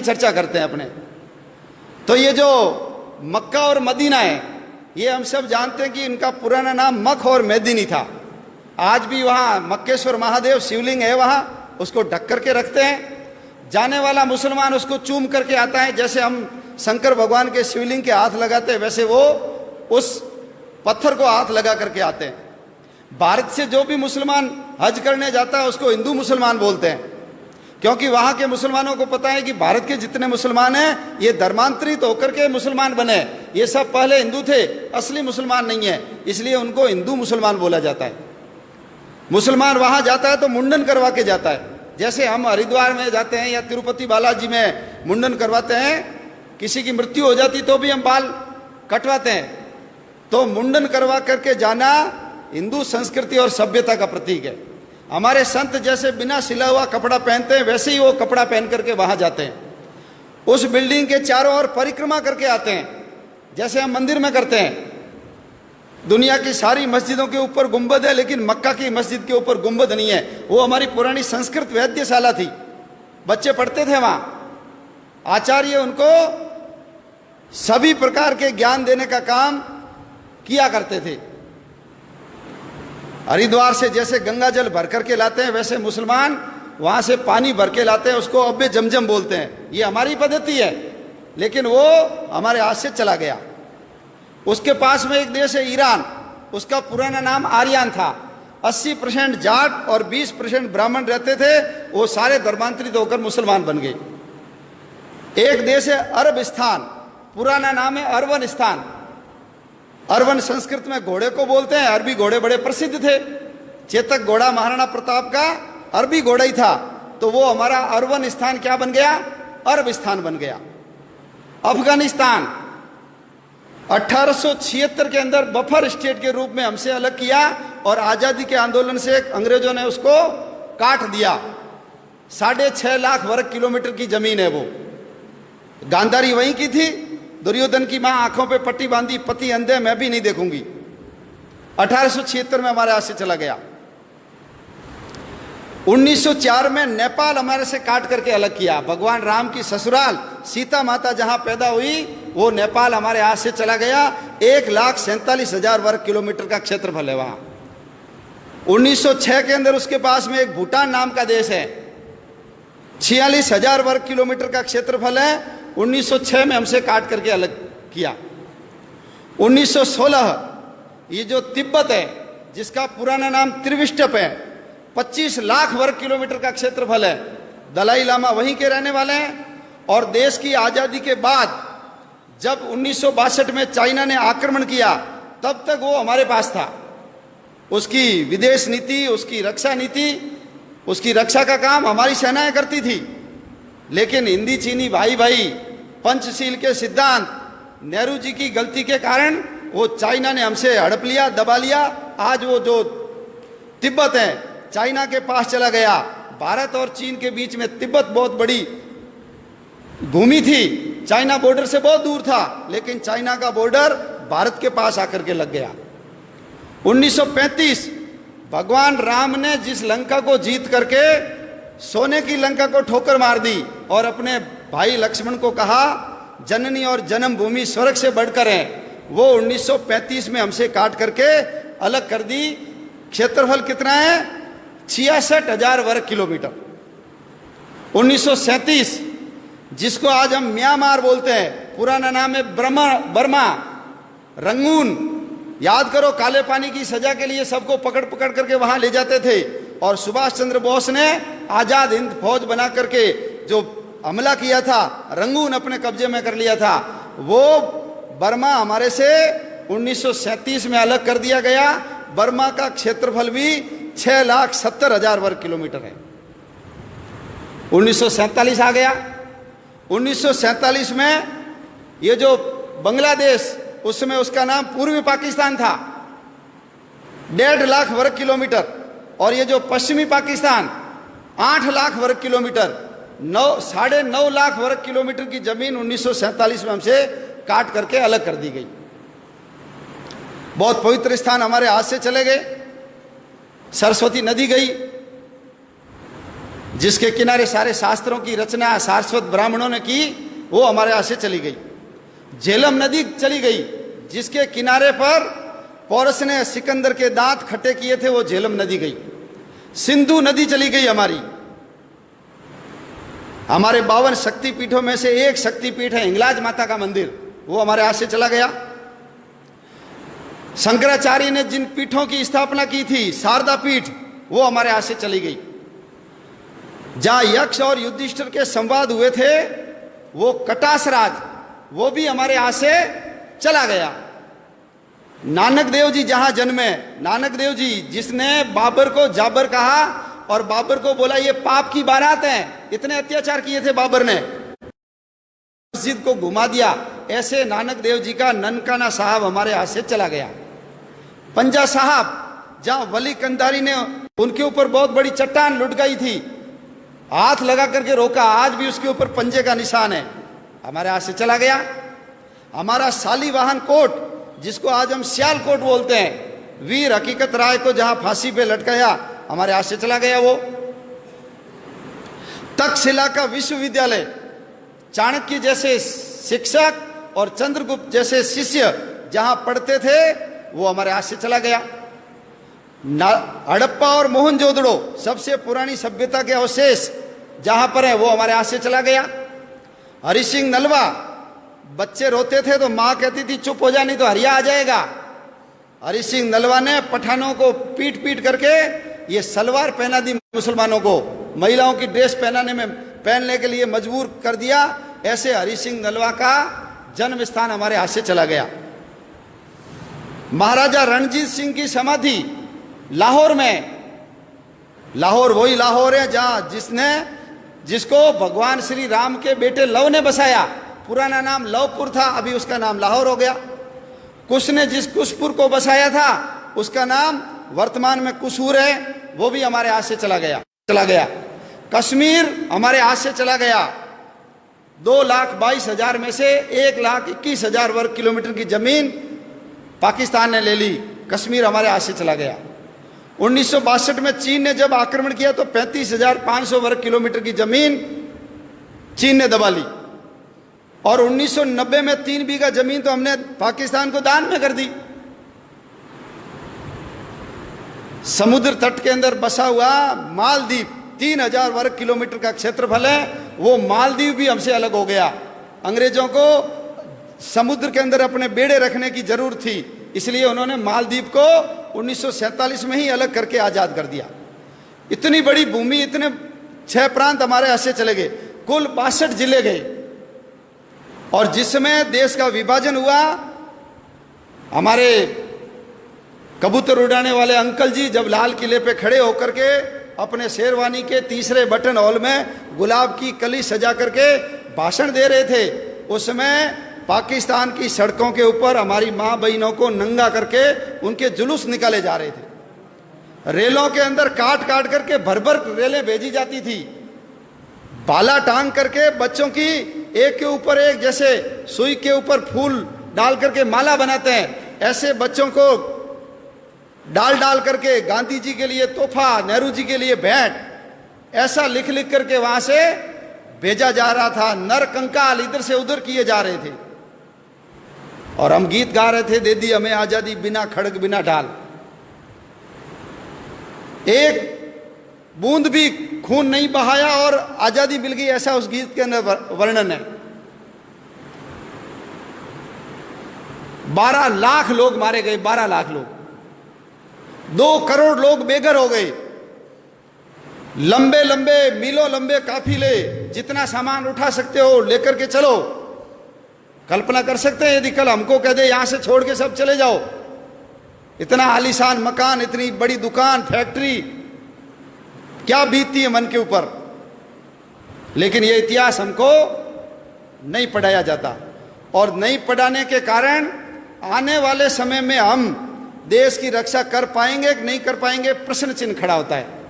की चर्चा करते हैं अपने। तो ये जो मक्का और मदीना है, ये हम सब जानते हैं कि इनका पुराना नाम मख और मेदिनी था। आज भी वहाँ मक्केश्वर महादेव शिवलिंग है, वहाँ उसको ढक करके रखते हैं। जाने वाला मुसलमान उसको चूम करके आता है, जैसे हम शंकर भगवान के शिवलिंग के हाथ लगाते हैं वैसे वो उस पत्थर को हाथ लगा करके आते हैं। भारत से जो भी मुसलमान हज करने जाता है उसको हिंदू मुसलमान बोलते हैं, क्योंकि वहाँ के मुसलमानों को पता है कि भारत के जितने मुसलमान हैं ये धर्मांतरित होकर के मुसलमान बने, ये सब पहले हिंदू थे, असली मुसलमान नहीं है, इसलिए उनको हिंदू मुसलमान बोला जाता है। मुसलमान वहाँ जाता है तो मुंडन करवा के जाता है, जैसे हम हरिद्वार में जाते हैं या तिरुपति बालाजी में मुंडन करवाते हैं, किसी की मृत्यु हो जाती तो भी हम बाल कटवाते हैं। तो मुंडन करवा करके जाना हिंदू संस्कृति और सभ्यता का प्रतीक है। हमारे संत जैसे बिना सिला हुआ कपड़ा पहनते हैं वैसे ही वो कपड़ा पहन करके वहां जाते हैं, उस बिल्डिंग के चारों ओर परिक्रमा करके आते हैं, जैसे हम मंदिर में करते हैं। दुनिया की सारी मस्जिदों के ऊपर गुंबद है, लेकिन मक्का की मस्जिद के ऊपर गुंबद नहीं है। वो हमारी पुरानी संस्कृत वैद्यशाला थी, बच्चे पढ़ते थे वहां, आचार्य उनको सभी प्रकार के ज्ञान देने का काम किया करते थे। हरिद्वार से जैसे गंगा जल भर करके लाते हैं वैसे मुसलमान वहां से पानी भर के लाते हैं, उसको अब्बे जमजम बोलते हैं। ये हमारी पद्धति है, लेकिन वो हमारे हाथ से चला गया। उसके पास में एक देश है ईरान, उसका पुराना नाम आर्यन था। 80% जाट और 20% ब्राह्मण रहते थे, वो सारे धर्मांतरित होकर मुसलमान बन गए। एक देश है अरबिस्तान, पुराना नाम है अरवनिस्तान। अरवन संस्कृत में घोड़े को बोलते हैं, अरबी घोड़े बड़े प्रसिद्ध थे। चेतक घोड़ा महाराणा प्रताप का अरबी घोड़ा ही था, तो वो हमारा अरवनिस्तान क्या बन गया, अरबिस्तान बन गया। अफगानिस्तान 1876 के अंदर बफर स्टेट के रूप में हमसे अलग किया और आजादी के आंदोलन से अंग्रेजों ने उसको काट दिया। 6.5 लाख वर्ग किलोमीटर की जमीन है वो। गांधारी वहीं की थी, दुर्योधन की मां आंखों पे पट्टी बांधी, पति अंधे, मैं भी नहीं देखूंगी। 1876 में हमारे हाथ से चला गया। 1904 में नेपाल हमारे से काट करके अलग किया। भगवान राम की ससुराल सीता माता जहां पैदा हुई वो नेपाल हमारे हाथ से चला गया। 1,47,000 वर्ग किलोमीटर का क्षेत्रफल है वहां। 1906 के अंदर उसके पास में एक भूटान नाम का देश है, 46,000 वर्ग किलोमीटर का क्षेत्रफल है। 1906 में हमसे काट करके अलग किया। 1916 ये जो तिब्बत है, जिसका पुराना नाम त्रिविष्टप है, 25 लाख वर्ग किलोमीटर का क्षेत्रफल है। दलाई लामा वहीं के रहने वाले हैं। और देश की आज़ादी के बाद जब 1962 में चाइना ने आक्रमण किया, तब तक वो हमारे पास था। उसकी विदेश नीति, उसकी रक्षा नीति, उसकी रक्षा का काम हमारी सेनाएं करती थी। लेकिन हिंदी चीनी भाई भाई पंचशील के सिद्धांत, नेहरू जी की गलती के कारण वो चाइना ने हमसे हड़प लिया, दबा लिया। आज वो जो तिब्बत है चाइना के पास चला गया। भारत और चीन के बीच में तिब्बत बहुत बड़ी भूमि थी, चाइना बॉर्डर से बहुत दूर था, लेकिन चाइना का बॉर्डर भारत के पास आकर के लग गया। 1935 भगवान राम ने जिस लंका को जीत करके सोने की लंका को ठोकर मार दी और अपने भाई लक्ष्मण को कहा जननी और जन्मभूमि स्वर्ग से बढ़कर है, वो 1935 में हमसे काट करके अलग कर दी। क्षेत्रफल कितना है, 66,000 वर्ग किलोमीटर। 1937 जिसको आज हम म्यांमार बोलते हैं, पुराना नाम है बर्मा, रंगून। याद करो, काले पानी की सजा के लिए सबको पकड़ पकड़ करके वहां ले जाते थे और सुभाष चंद्र बोस ने आजाद हिंद फौज बना करके जो हमला किया था, रंगून अपने कब्जे में कर लिया था। वो बर्मा हमारे से 1937 में अलग कर दिया गया। बर्मा का क्षेत्रफल भी 6,70,000 वर्ग किलोमीटर है। 1947 आ गया। 1947 में ये जो बांग्लादेश, उस समय उसका नाम पूर्वी पाकिस्तान था, 1.5 लाख वर्ग किलोमीटर। और ये जो पश्चिमी पाकिस्तान 8 लाख वर्ग किलोमीटर, 9.5 लाख वर्ग किलोमीटर की जमीन 1947 में हमसे काट करके अलग कर दी गई। बहुत पवित्र स्थान हमारे हाथ से चले गए। सरस्वती नदी गई, जिसके किनारे सारे शास्त्रों की रचना सारस्वत ब्राह्मणों ने की, वो हमारे यहाँ से चली गई। झेलम नदी चली गई, जिसके किनारे पर पौरस ने सिकंदर के दांत खट्टे किए थे, वो झेलम नदी गई। सिंधु नदी चली गई हमारी। हमारे 52 शक्तिपीठों में से एक शक्तिपीठ है हिंगलाज माता का मंदिर, वो हमारे हाथ से चला गया। शंकराचार्य ने जिन पीठों की स्थापना की थी, शारदा पीठ, वो हमारे हाथ से चली गई। जहां यक्ष और युधिष्ठिर के संवाद हुए थे, वो कटास राज, वो भी हमारे हाथ से चला गया। नानक देव जी जहां जन्मे, नानक देव जी जिसने बाबर को जाबर कहा और बाबर को बोला ये पाप की बारात है, इतने अत्याचार किए थे बाबर ने, मस्जिद को घुमा दिया, ऐसे नानक देव जी का ननकाना साहब हमारे हाथ से चला गया। पंजा साहब, जहां वली कंधारी ने उनके ऊपर बहुत बड़ी चट्टान लुढ़काई थी, हाथ लगा करके रोका, आज भी उसके ऊपर पंजे का निशान है, हमारे हाथ से चला गया। हमारा शालीवाहन कोट, जिसको आज हम सियालकोट बोलते हैं, वीर हकीकत राय को जहां फांसी पे लटकाया, हमारे हाथ से चला गया वो। तक्षशिला का विश्वविद्यालय, चाणक्य जैसे शिक्षक और चंद्रगुप्त जैसे शिष्य जहां पढ़ते थे, वो हमारे हाथ से चला गया। हड़प्पा और मोहनजोदड़ो, सबसे पुरानी सभ्यता के अवशेष जहां पर है, वो हमारे हाथ से चला गया। हरि सिंह नलवा, बच्चे रोते थे तो मां कहती थी चुप हो जा नहीं तो हरिया आ जाएगा। हरि सिंह नलवा ने पठानों को पीट पीट करके ये सलवार पहना दी, मुसलमानों को महिलाओं की ड्रेस पहनने के लिए मजबूर कर दिया। ऐसे हरि सिंह नलवा का जन्म स्थान हमारे हाथ से चला गया। महाराजा रणजीत सिंह की समाधि लाहौर में, लाहौर वही लाहौर है जहां जिसको भगवान श्री राम के बेटे लव ने बसाया। पुराना नाम लवपुर था, अभी उसका नाम लाहौर हो गया। कुश ने जिस कुशपुर को बसाया था, उसका नाम वर्तमान में कुसूर है, वो भी हमारे हाथ से चला गया। कश्मीर हमारे हाथ से चला गया। 2,22,000 में से 1,21,000 वर्ग किलोमीटर की जमीन पाकिस्तान ने ले ली, कश्मीर हमारे हाथ से चला गया। 1962 में चीन ने जब आक्रमण किया तो 35,500 वर्ग किलोमीटर की जमीन चीन ने दबा ली। और 1990 में 3 बीघा जमीन तो हमने पाकिस्तान को दान में कर दी। समुद्र तट के अंदर बसा हुआ मालदीव 3,000 वर्ग किलोमीटर का क्षेत्रफल है, वो मालदीव भी हमसे अलग हो गया। अंग्रेजों को समुद्र के अंदर अपने बेड़े रखने की जरूरत थी, इसलिए उन्होंने मालदीव को 1947 में ही अलग करके आजाद कर दिया। इतनी बड़ी भूमि, इतने 6 प्रांत हमारे हाथ से चले गए, कुल 62 जिले गए। और जिस समय देश का विभाजन हुआ, हमारे कबूतर उड़ाने वाले अंकल जी जब लाल किले पे खड़े होकर के अपने शेरवानी के तीसरे बटन हॉल में गुलाब की कली सजा करके भाषण दे रहे थे, उस समय पाकिस्तान की सड़कों के ऊपर हमारी माँ बहनों को नंगा करके उनके जुलूस निकाले जा रहे थे। रेलों के अंदर काट काट करके भर भर रेलें भेजी जाती थी, भाला टांग करके बच्चों की एक के ऊपर एक, जैसे सुई के ऊपर फूल डाल करके माला बनाते हैं, ऐसे बच्चों को डाल डाल करके गांधी जी के लिए तोहफा, नेहरू जी के लिए भेंट, ऐसा लिख लिख करके वहां से भेजा जा रहा था। नर कंकाल इधर से उधर किए जा रहे थे और हम गीत गा रहे थे, दे दी हमें आजादी बिना खड़ग बिना ढाल। एक बूंद भी खून नहीं बहाया और आजादी मिल गई, ऐसा उस गीत के अंदर वर्णन है। 12 लाख लोग मारे गए, 12 लाख लोग, 2 करोड़ लोग बेघर हो गए। लंबे लंबे मीलों लंबे काफिले, जितना सामान उठा सकते हो लेकर के चलो। कल्पना कर सकते हैं यदि कल हमको कह दे यहां से छोड़ के सब चले जाओ, इतना आलीशान मकान, इतनी बड़ी दुकान, फैक्ट्री, क्या बीतती है मन के ऊपर। लेकिन यह इतिहास हमको नहीं पढ़ाया जाता, और नहीं पढ़ाने के कारण आने वाले समय में हम देश की रक्षा कर पाएंगे कि नहीं कर पाएंगे, प्रश्न चिन्ह खड़ा होता है।